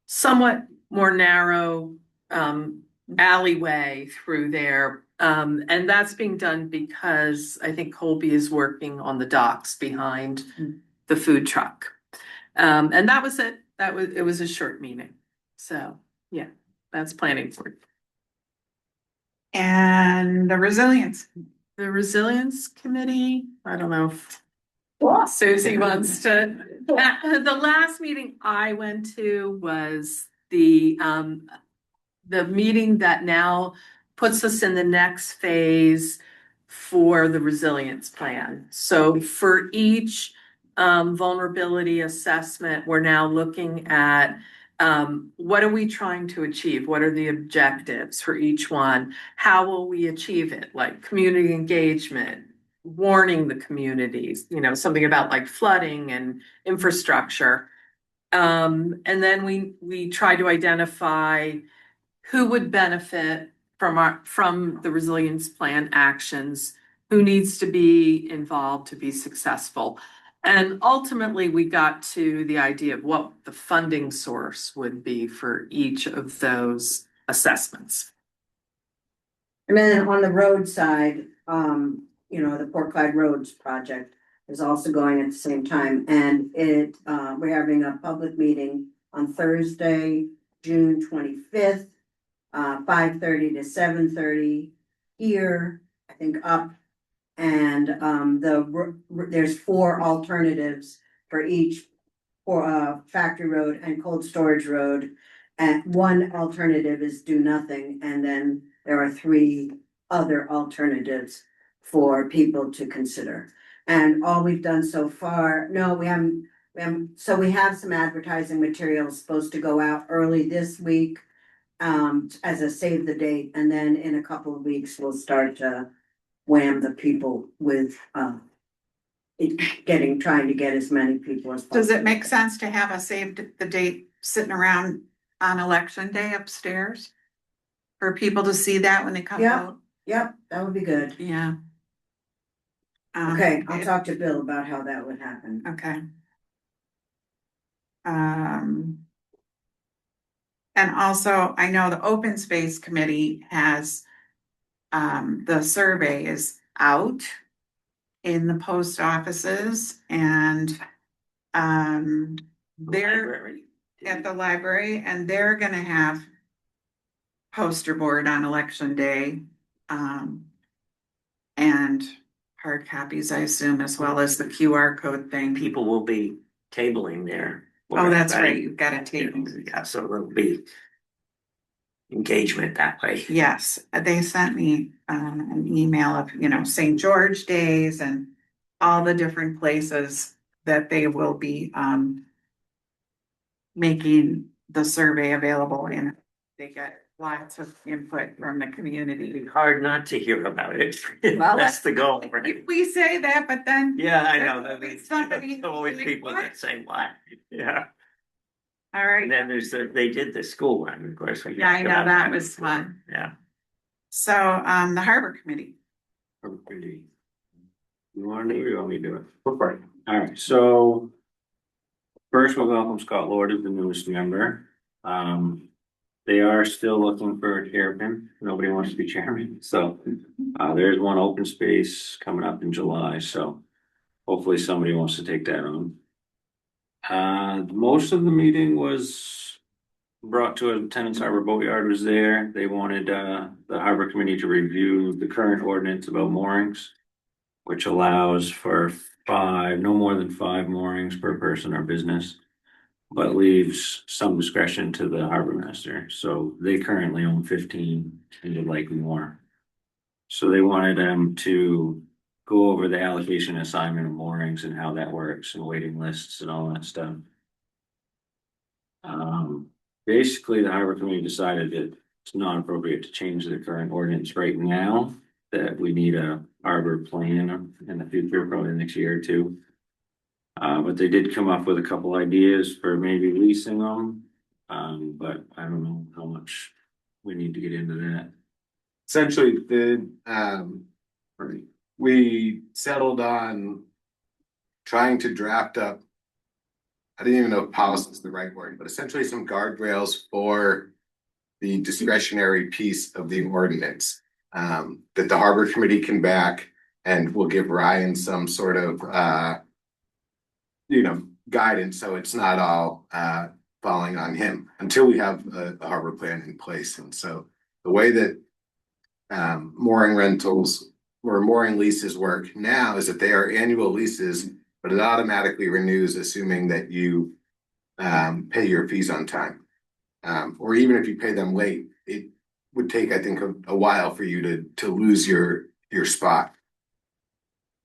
somewhat more narrow alleyway through there. And that's being done because I think Colby is working on the docks behind the food truck. And that was it. It was a short meeting. So, yeah, that's planning for And the resilience. the resilience committee. I don't know if Susie wants to. The last meeting I went to was the meeting that now puts us in the next phase for the resilience plan. So for each vulnerability assessment, we're now looking at what are we trying to achieve? What are the objectives for each one? How will we achieve it? Like community engagement, warning the communities, something about like flooding and infrastructure. And then we try to identify who would benefit from the resilience plan actions, who needs to be involved to be successful. And ultimately, we got to the idea of what the funding source would be for each of those assessments. And then on the road side, the Port Clyde Roads project is also going at the same time, and we're having a public meeting on Thursday, June 25th, 5:30 to 7:30 here, I think up. And there's 4 alternatives for each, for Factory Road and Cold Storage Road. And one alternative is do nothing, and then there are 3 other alternatives for people to consider. And all we've done so far, no, we haven't, so we have some advertising materials supposed to go out early this week. As a save the date, and then in a couple of weeks, we'll start to wham the people with, trying to get as many people as possible. Does it make sense to have a saved the date sitting around on election day upstairs? For people to see that when they come Yeah. out? Yep, that would be good. Yeah. Okay, I'll talk to Bill about how that would happen. Okay. And also, I know the Open Space Committee has, the survey is out in the post offices and, they're Library. at the library and they're gonna have poster board on election day, and hard copies, I assume, as well as the QR code thing. People will be tabling there. Oh, that's right, you've got a table. Yeah, so there'll be engagement that way. Yes, they sent me an email of, St. George days and all the different places that they will be making the survey available and they get lots of input from the community. Hard not to hear about it. Well, That's the goal, right? We say that, but then. Yeah, I know. There's somebody There's always who's people like, that say why. Yeah. all right, And then they did the school one, of course. yeah, I know, that was fun. Yeah. So, the Harbor Committee. You want to do it or you want me to do it? Go for it. All right, so. First, we'll welcome Scott Lord as the newest member. They are still looking for a chairman. Nobody wants to be chairman, so there's one open space coming up in July, so hopefully somebody wants to take that on. Most of the meeting was brought to attendance. Harbor Boatyard was there. They wanted the Harbor Committee to review the current ordinance about moorings, which allows for no more than 5 moorings per person or business, but leaves some discretion to the harbor master. So they currently own 15 and would like more. So they wanted them to go over the allocation assignment of moorings and how that works and waiting lists and all that stuff. Basically, the Harbor Committee decided that it's not appropriate to change the current ordinance right now, that we need a harbor plan in the future, probably next year or 2. But they did come up with a couple ideas for maybe leasing them. But I don't know how much we need to get into that. Essentially, we settled on trying to draft up. I didn't even know if policy is the right word, but essentially some guardrails for the discretionary piece of the ordinance. That the Harbor Committee can back and will give Ryan some sort of guidance, so it's not all falling on him until we have a harbor plan in place. And so the way that mooring rentals or mooring leases work now is that they are annual leases, but it automatically renews assuming that you pay your fees on time. Or even if you pay them late, it would take, I think, a while for you to lose your spot.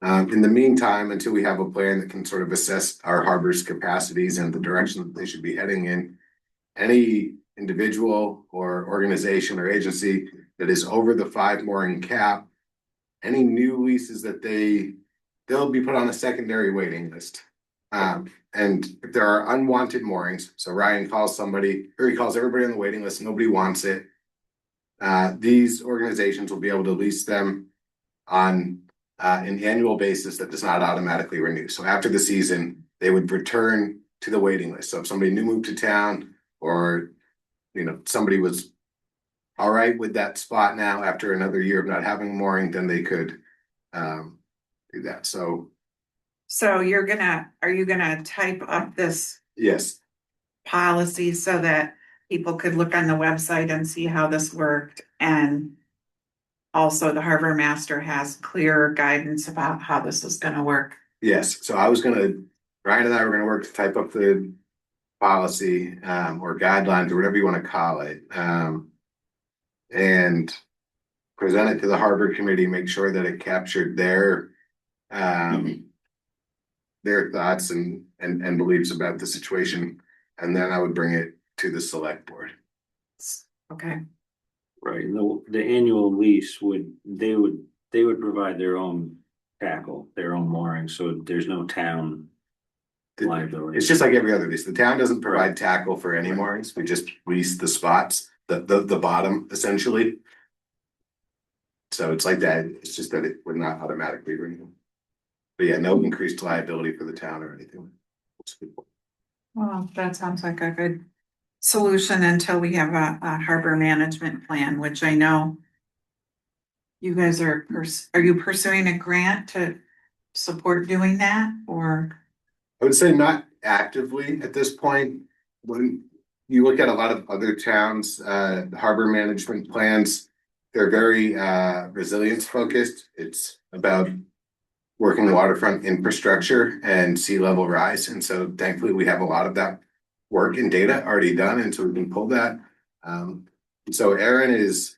In the meantime, until we have a plan that can sort of assess our harbor's capacities and the direction that they should be heading in, any individual or organization or agency that is over the 5 mooring cap, any new leases that they'll be put on a secondary waiting list. And if there are unwanted moorings, so Ryan calls somebody, or he calls everybody on the waiting list, nobody wants it. These organizations will be able to lease them on an annual basis that does not automatically renew. So after the season, they would return to the waiting list. So if somebody new moved to town, or somebody was all right with that spot now after another year of not having mooring, then they could do that. So So are you gonna type up this yes, policy so that people could look on the website and see how this worked? And also the harbor master has clear guidance about how this is gonna work. yes. So Ryan and I were gonna work to type up the policy or guidelines or whatever you want to call it, and present it to the harbor committee, make sure that it captured their thoughts and beliefs about the situation, and then I would bring it to the select board. Okay, Right, the annual lease they would provide their own tackle, their own mooring, so there's no town liability. It's just like every other lease. The town doesn't provide tackle for any moorings. We just lease the spots, the bottom essentially. So it's like that. It's just that it would not automatically renew. But yeah, no increased liability for the town or anything. well, that sounds like a good solution until we have a harbor management plan, which I know you guys are you pursuing a grant to support doing that, or? I would say not actively at this point. When you look at a lot of other towns, harbor management plans, they're very resilience focused. It's about working waterfront infrastructure and sea level rise. And so thankfully we have a lot of that work and data already done, and so we can pull that. So Aaron is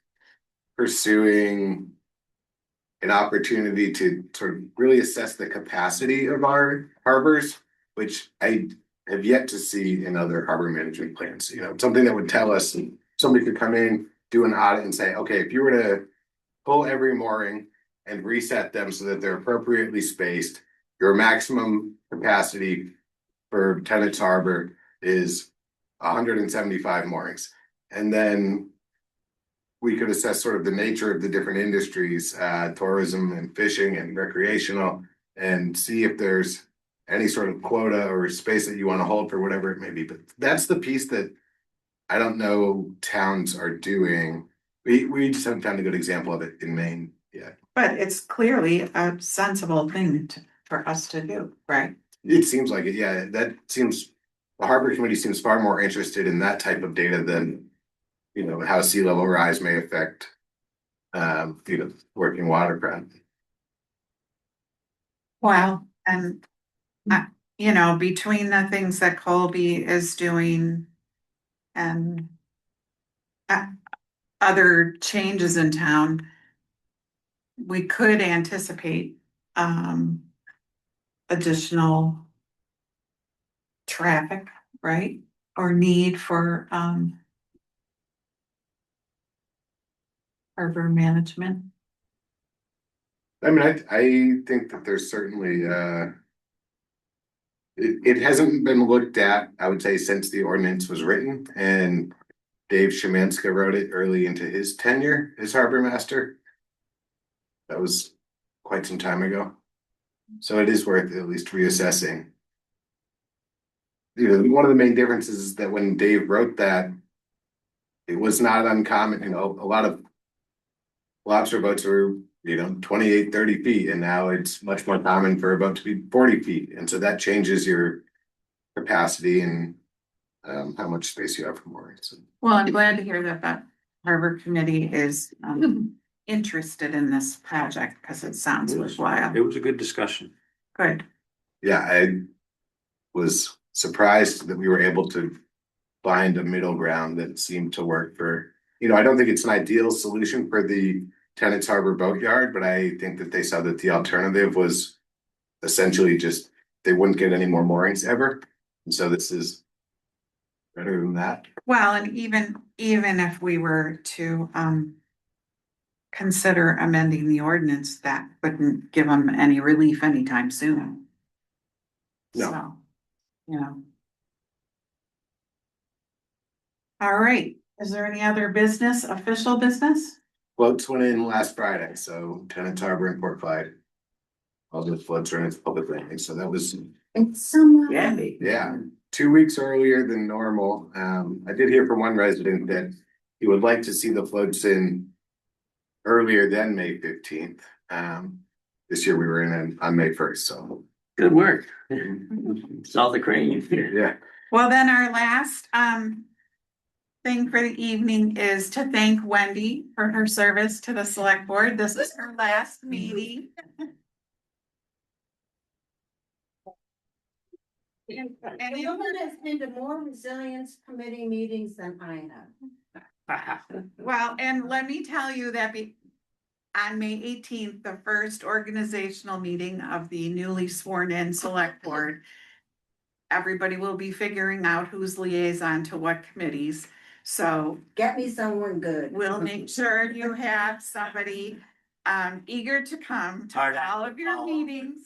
pursuing an opportunity to sort of really assess the capacity of our harbors, which I have yet to see in other harbor management plans. Something that would tell us, somebody could come in, do an audit and say, okay, if you were to pull every mooring and reset them so that they're appropriately spaced, your maximum capacity for Tenants Harbor is 175 moorings. And then we could assess sort of the nature of the different industries, tourism and fishing and recreational, and see if there's any sort of quota or space that you want to hold for whatever it may be. But that's the piece that I don't know towns are doing. We just haven't found a good example of it in Maine yet. But it's clearly a sensible thing for us to do, right? It seems like it, yeah. The harbor committee seems far more interested in that type of data than, how sea level rise may affect, working watercraft. Well, and between the things that Colby is doing and other changes in town, we could anticipate additional traffic, right? Or need for harbor management. I mean, I think that there's certainly it hasn't been looked at, I would say, since the ordinance was written, and Dave Szymanska wrote it early into his tenure as harbor master. That was quite some time ago. So it is worth at least reassessing. One of the main differences is that when Dave wrote that, it was not uncommon. A lot of lobster boats were 28, 30 feet, and now it's much more common for a boat to be 40 feet. And so that changes your capacity and how much space you have for moorings. Well, I'm glad to hear that the harbor committee is interested in this project, because it sounds worthwhile. It was a good discussion. Good. Yeah, I was surprised that we were able to find a middle ground that seemed to work for, I don't think it's an ideal solution for the Tenants Harbor Boatyard, but I think that they saw that the alternative was essentially just they wouldn't get any more moorings ever. And so this is better than that. Well, and even if we were to consider amending the ordinance, that wouldn't give them any relief anytime soon. No. So, Yeah. All right, is there any other business, official business? Floats went in last Friday, so Tenants Harbor and Port Clyde. All the floats are in its public landing, so that was, It's some. yeah, 2 weeks earlier than normal. I did hear from one resident that he would like to see the floats in earlier than May 15th. This year we were in on May 1st, so. Good work. Saw the crane. Yeah. Well, then our last thing for the evening is to thank Wendy for her service to the select board. This is her last meeting. And You has been to more resilience committee meetings than I have. well, and let me tell you that on May 18th, the first organizational meeting of the newly sworn in select board. Everybody will be figuring out who's liaison to what committees, so Get me someone good. we'll make sure you have somebody eager to come to all of your meetings.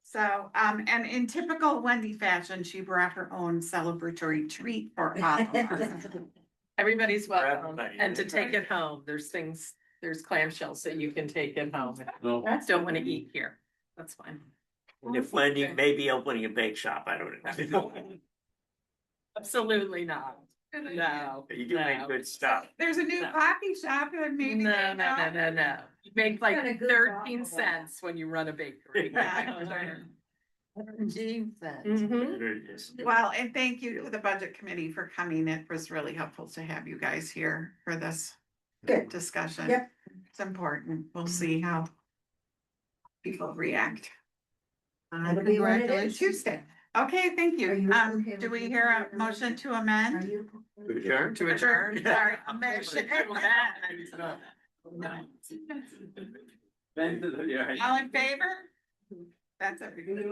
So, and in typical Wendy fashion, she brought her own celebratory treat for all of us. Everybody's welcome, everybody. and to take it home, there's clamshells that you can take it home. No. Don't wanna eat here, that's fine. And if Wendy may be opening a bake shop, I don't know. Absolutely not. No. You do make good stuff. There's a new No. coffee shop and maybe. No, no. You make like Got a good 13 bottle. cents when you run a bakery. Mhm. Well, and thank you to the budget committee for coming. It was really helpful to have you guys here for this Good. discussion. Yep. It's important. We'll see how people react. It'll be what it is. Tuesday. Okay, thank Are you. you okay with Do we me hear a doing motion that? to Are amend? you? Sure. To adjourn. Sorry, a motion. Yeah. All in favor? That's everybody.